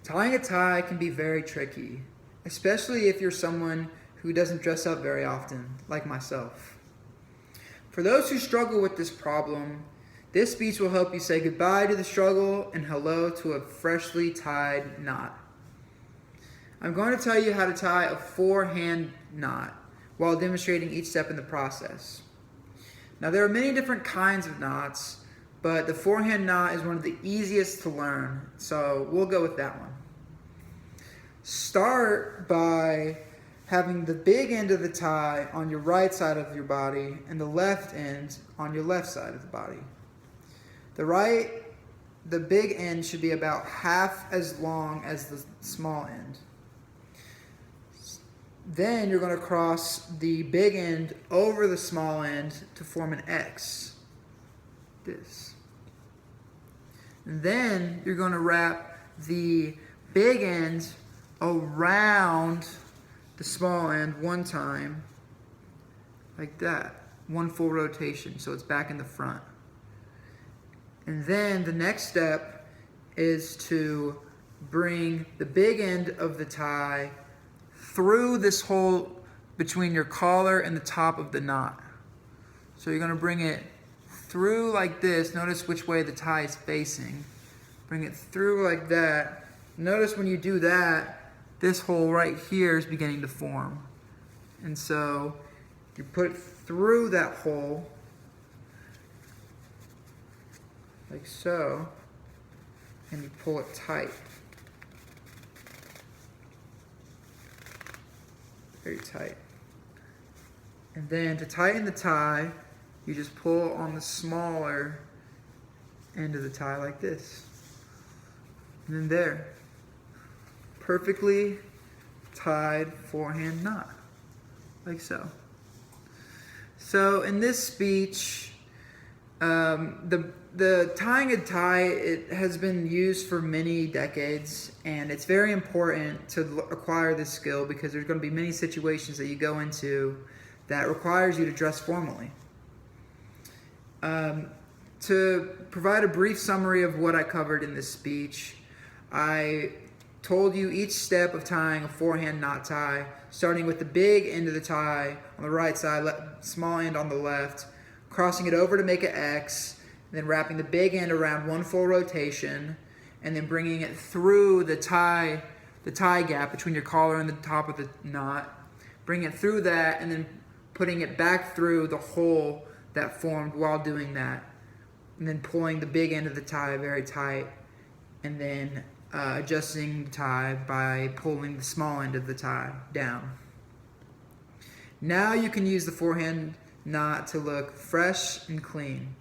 Tying a tie can be very tricky, especially if you're someone who doesn't dress up very often, like myself. For those who struggle with this problem, this speech will help you say goodbye to the struggle and hello to a freshly tied knot. I'm going to tell you how to tie a four-hand knot while demonstrating each step in the process. Now, there are many different kinds of knots, but the four-hand knot is one of the easiest to learn, so we'll go with that one. Start by having the big end of the tie on your right side of your body and the left end on your left side of the body. The big end should be about half as long as the small end. Then you're going to cross the big end over the small end to form an X. This. And then you're going to wrap the big end around the small end one time, like that. One full rotation, so it's back in the front. And then the next step is to bring the big end of the tie through this hole between your collar and the top of the knot. So you're going to bring it through like this. Notice which way the tie is facing. Bring it through like that. Notice when you do that, this hole right here is beginning to form. And so you put it through that hole, like so, and you pull it tight. Very tight. And then to tighten the tie, you just pull on the smaller end of the tie like this. And then there. Perfectly tied four-hand knot. Like so. So in this speech, the tying a tie, it has been used for many decades, and it's very important to acquire this skill because there's going to be many situations that you go into that requires you to dress formally. To provide a brief summary of what I covered in this speech, I told you each step of tying a four-hand knot tie, starting with the big end of the tie on the right side, small end on the left, crossing it over to make an X, then wrapping the big end around one full rotation, and then bringing it through the tie gap between your collar and the top of the knot, bring it through that, and then putting it back through the hole that formed while doing that, and then pulling the big end of the tie very tight, and then adjusting the tie by pulling the small end of the tie down. Now you can use the four-hand knot to look fresh and clean.